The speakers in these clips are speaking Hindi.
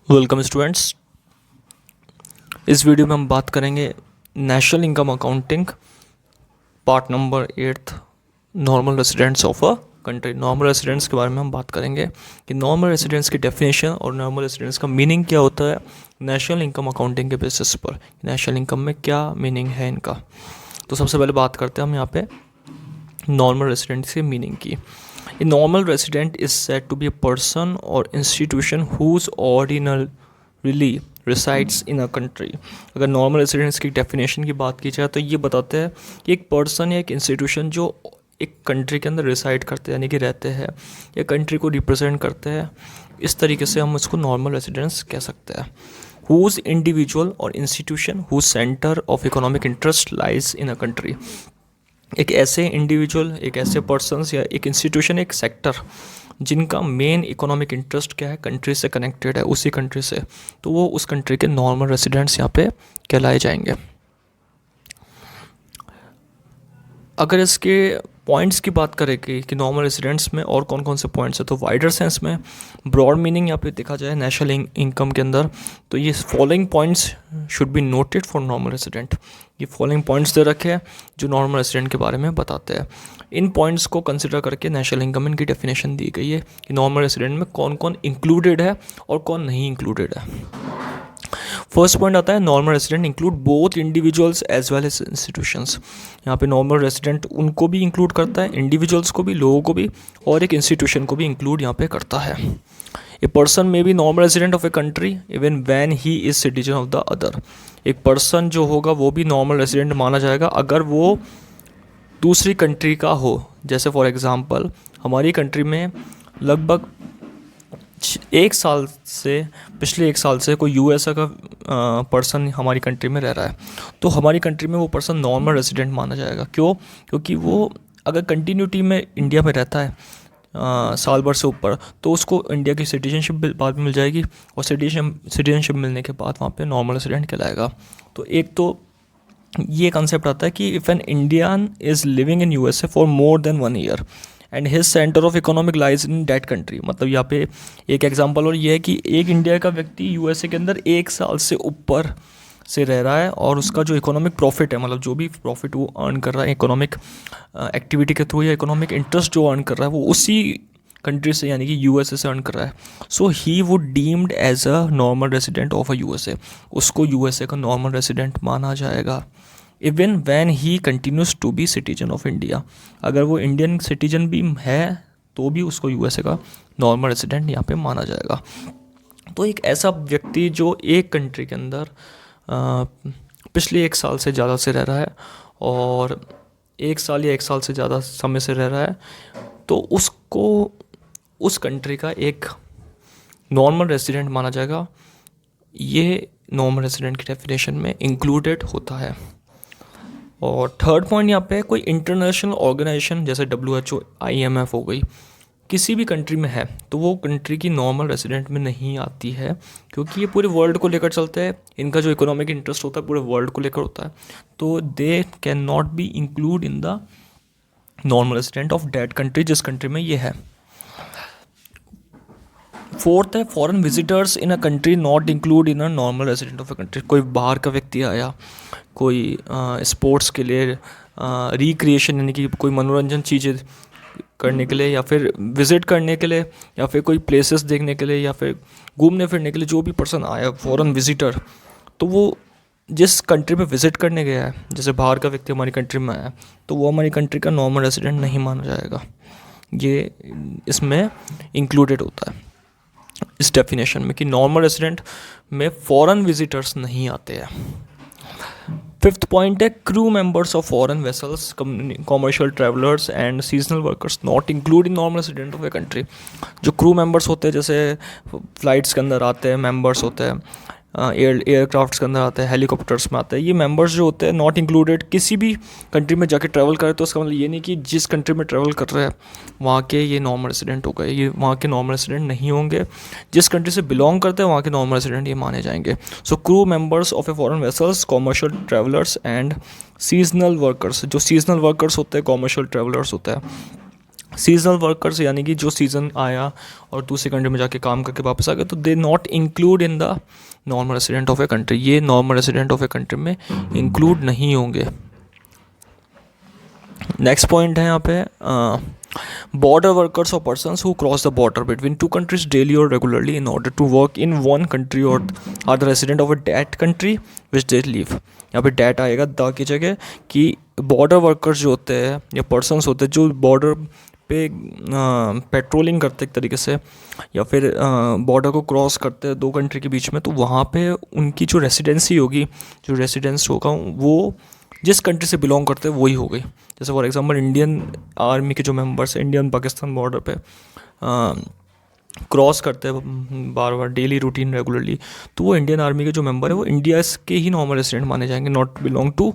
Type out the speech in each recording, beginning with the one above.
Welcome students. इस वीडियो में हम बात करेंगे national income accounting part number 8 normal residents of a country. Normal residents के बारे में हम बात करेंगे कि नॉर्मल रेसिडेंट्स की डेफिनेशन और नॉर्मल रेसिडेंट्स का मीनिंग क्या होता है नेशनल इनकम अकाउंटिंग के बेसिस पर। नेशनल इनकम में क्या मीनिंग है इनका। तो सबसे पहले बात करते हैं हम यहाँ पे नॉर्मल रेसिडेंट्स के मीनिंग की। A normal resident is said to be a person or institution whose ordinarily resides in a country। अगर नॉर्मल रेसिडेंट्स की डेफिनेशन की बात की जाए तो ये बताते हैं कि एक पर्सन या एक इंस्टीट्यूशन जो एक कंट्री के अंदर रिसाइड करते हैं यानी कि रहते हैं या कंट्री को रिप्रेजेंट करते हैं, इस तरीके से हम उसको नॉर्मल रेसिडेंट्स कह सकते हैं। हुज इंडिविजुअल और institution whose centre of economic interest lies in a country. एक ऐसे इंडिविजुअल, एक ऐसे पर्सन्स या एक इंस्टीट्यूशन, एक सेक्टर जिनका मेन इकोनॉमिक इंटरेस्ट क्या है, कंट्री से कनेक्टेड है, उसी कंट्री से, तो वो उस कंट्री के नॉर्मल रेसिडेंट्स यहाँ पे कहलाए जाएंगे। अगर इसके पॉइंट्स की बात करें कि नॉर्मल रेसिडेंट्स में और कौन कौन से पॉइंट्स हैं, तो वाइडर सेंस में ब्रॉड मीनिंग यहाँ पे देखा जाए नेशनल इनकम के अंदर, तो ये following points should be noted for normal resident. ये फॉलोइंग पॉइंट्स दे रखे हैं जो नॉर्मल रेसिडेंट के बारे में बताते हैं। इन पॉइंट्स को कंसिडर करके नेशनल इनकम इनकी डेफिनेशन दी गई है कि नॉर्मल रेसिडेंट में कौन कौन इंक्लूडेड है और कौन नहीं इंक्लूडेड है। फर्स्ट पॉइंट आता है normal resident include both individuals as well as institutions. यहाँ पे नॉर्मल रेसिडेंट उनको भी इंक्लूड करता है, इंडिविजुअल्स को भी, लोगों को भी, और एक इंस्टीट्यूशन को भी इंक्लूड यहाँ पे करता है। ए पर्सन में B normal resident of a country even when he is citizen of the other. एक पर्सन जो होगा वो भी नॉर्मल रेसिडेंट माना जाएगा अगर वो दूसरी कंट्री का हो। जैसे फॉर एग्जांपल हमारी कंट्री में लगभग पिछले एक साल से कोई यूएसए का पर्सन हमारी कंट्री में रह रहा है, तो हमारी कंट्री में वो पर्सन नॉर्मल रेसिडेंट माना जाएगा। क्यों? क्योंकि वो अगर कंटिन्यूटी में इंडिया में रहता है साल भर से ऊपर, तो उसको इंडिया की सिटीजनशिप बाद में मिल जाएगी, और सिटीजनशिप मिलने के बाद वहाँ पे नॉर्मल रेसिडेंट कहलाएगा। तो एक तो ये कंसेप्ट आता है कि if an Indian is living in USA for more than 1 year and his centre of economic lies in that country. मतलब यहाँ पे एक एग्जांपल और ये है कि एक इंडिया का व्यक्ति यूएसए के अंदर 1 साल से ऊपर से रह रहा है और उसका जो इकोनॉमिक प्रॉफिट है, मतलब जो भी प्रॉफिट वो अर्न कर रहा है इकोनॉमिक एक्टिविटी के थ्रू या इकोनॉमिक इंटरेस्ट जो अर्न कर रहा है वो उसी कंट्री से यानी कि यूएसए से अर्न कर रहा है, so he would deemed as a normal resident of a USA. उसको यूएसए का नॉर्मल रेसिडेंट माना जाएगा even when he continues to be citizen of India. अगर वो इंडियन सिटीजन भी है तो भी उसको यूएसए का नॉर्मल रेसिडेंट यहाँ पे माना जाएगा। तो एक ऐसा व्यक्ति जो एक कंट्री के अंदर पिछले 1 साल से ज़्यादा से रह रहा है और 1 साल या 1 साल से ज़्यादा समय से रह रहा है, तो उसको उस कंट्री का एक नॉर्मल रेसिडेंट माना जाएगा। ये नॉर्मल रेसिडेंट की डेफिनेशन में इंक्लूडेड होता है। और थर्ड पॉइंट यहाँ पे कोई इंटरनेशनल ऑर्गेनाइजेशन जैसे WHO, IMF हो गई, किसी भी कंट्री में है तो वो कंट्री की नॉर्मल रेसिडेंट में नहीं आती है, क्योंकि ये पूरे वर्ल्ड को लेकर चलते हैं। इनका जो इकोनॉमिक इंटरेस्ट होता है पूरे वर्ल्ड को लेकर होता है, तो they can not be include in the normal resident of that country जिस कंट्री में ये है। फोर्थ है foreign visitors in a country not include in a normal resident of a country. कोई बाहर का व्यक्ति आया, कोई स्पोर्ट्स के लिए, रिक्रिएशन यानी कि कोई मनोरंजन चीज़ें करने के लिए, या फिर विज़िट करने के लिए, या फिर कोई प्लेसेस देखने के लिए, या फिर घूमने फिरने के लिए जो भी पर्सन आया फॉरेन विजिटर, तो वो जिस कंट्री में विज़िट करने गया है, जैसे बाहर का व्यक्ति हमारी कंट्री में आया, तो वो हमारी कंट्री का नॉर्मल रेसिडेंट नहीं माना जाएगा। ये इसमें इंक्लूडेड होता है इस डेफिनेशन में कि नॉर्मल रेसिडेंट में फॉरेन विजिटर्स नहीं आते हैं। फिफ्थ पॉइंट है crew members of foreign vessels, commercial travellers and seasonal workers not include in normal resident of a country. जो क्रू मेंबर्स होते हैं, जैसे फ्लाइट्स के अंदर आते हैं मेंबर्स होते हैं, एयरक्राफ्ट्स के अंदर आते हैं, हेलीकॉप्टर्स में आते हैं, ये मेंबर्स जो होते हैं नॉट इंक्लूडेड। किसी भी कंट्री में जाके ट्रैवल करें तो इसका मतलब ये नहीं कि जिस कंट्री में ट्रैवल कर रहे हैं वहाँ के ये नॉर्मल रेसिडेंट हो गए, ये वहाँ के नॉर्मल रेसिडेंट नहीं होंगे। जिस कंट्री से बिलोंग करते हैं वहाँ के नॉर्मल रेसिडेंट ये माने जाएंगे। So crew members of a foreign vessels, commercial travellers and seasonal workers. जो सीजनल वर्कर्स होते हैं, कॉमर्शियल ट्रैवलर्स होते हैं, सीजनल वर्कर्स यानी कि जो सीज़न आया और दूसरी कंट्री में जाके काम करके वापस आ गए, तो they not include in the normal resident of a country, ये normal resident of a country में इंक्लूड नहीं होंगे। नेक्स्ट पॉइंट है यहाँ पे बॉर्डर वर्कर्स और persons who cross the border between two countries daily और regularly in order to work in one country और are the resident of a that country which they live. यहाँ पे डेट आएगा द की जगह, कि बॉर्डर वर्कर्स जो होते हैं या पर्सनस होते हैं जो बॉर्डर पे पेट्रोलिंग करते एक तरीके से, या फिर बॉर्डर को क्रॉस करते हैं दो कंट्री के बीच में, तो वहाँ पे उनकी जो रेसिडेंसी होगी, जो रेसिडेंस होगा वो जिस कंट्री से बिलोंग करते हैं वही हो गई। जैसे फॉर एग्जांपल इंडियन आर्मी के जो मेंबर्स हैं इंडियन पाकिस्तान बॉर्डर पे क्रॉस करते हैं बार बार डेली रूटीन रेगुलरली, तो वो इंडियन आर्मी के जो मेंबर है वो इंडिया के ही नॉर्मल रेसिडेंट माने जाएंगे, नॉट बिलोंग टू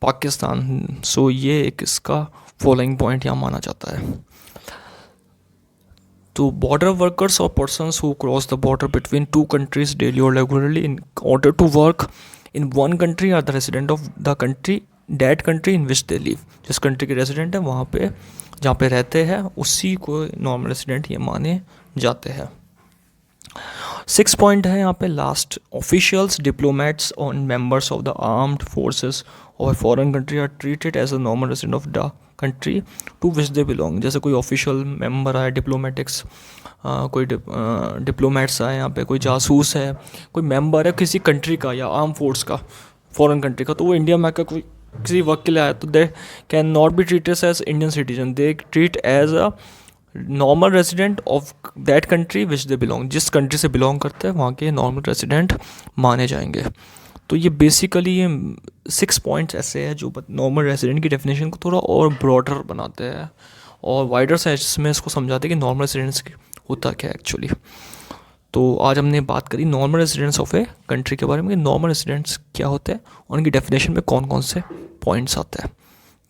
पाकिस्तान। सो ये एक इसका फॉलोइंग पॉइंट यहाँ माना जाता है। तो बॉर्डर वर्कर्स और persons who cross the border between two countries daily और regularly in order to work in one country are the resident of the country that country in which they live. जिस कंट्री के रेसिडेंट है वहाँ पे जहाँ पे रहते हैं उसी को नॉर्मल रेसिडेंट ये माने जाते हैं। 6 पॉइंट है यहाँ पे लास्ट, ऑफिशियल्स डिप्लोमेट्स और members of the armed forces of a foreign country are treated as a normal resident of the country to which they belong. जैसे कोई ऑफिशियल मेंबर आए, डिप्लोमेटिक्स कोई डिप्लोमेट्स आए यहाँ पे, कोई जासूस है, कोई मेंबर है किसी कंट्री का या आर्म फोर्स का फॉरेन कंट्री का, तो वो इंडिया में आकर कोई किसी वर्क के लिए आया, तो they can not be treated as Indian citizen, they treat as a normal resident of that country which they belong. जिस कंट्री से बिलोंग करते हैं वहाँ के नॉर्मल रेसिडेंट माने जाएंगे। तो ये बेसिकली ये 6 पॉइंट्स ऐसे हैं जो नॉर्मल रेसिडेंट की डेफिनेशन को थोड़ा और ब्रॉडर बनाते हैं और वाइडर सेंस में इसको समझाते हैं कि नॉर्मल रेसिडेंट्स होता क्या है एक्चुअली। तो आज हमने बात करी normal residents of a country के बारे में, नॉर्मल रेसिडेंट्स क्या होते हैं और उनकी डेफिनेशन में कौन कौन से पॉइंट्स आते हैं।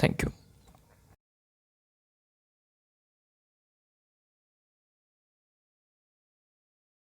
Thank you.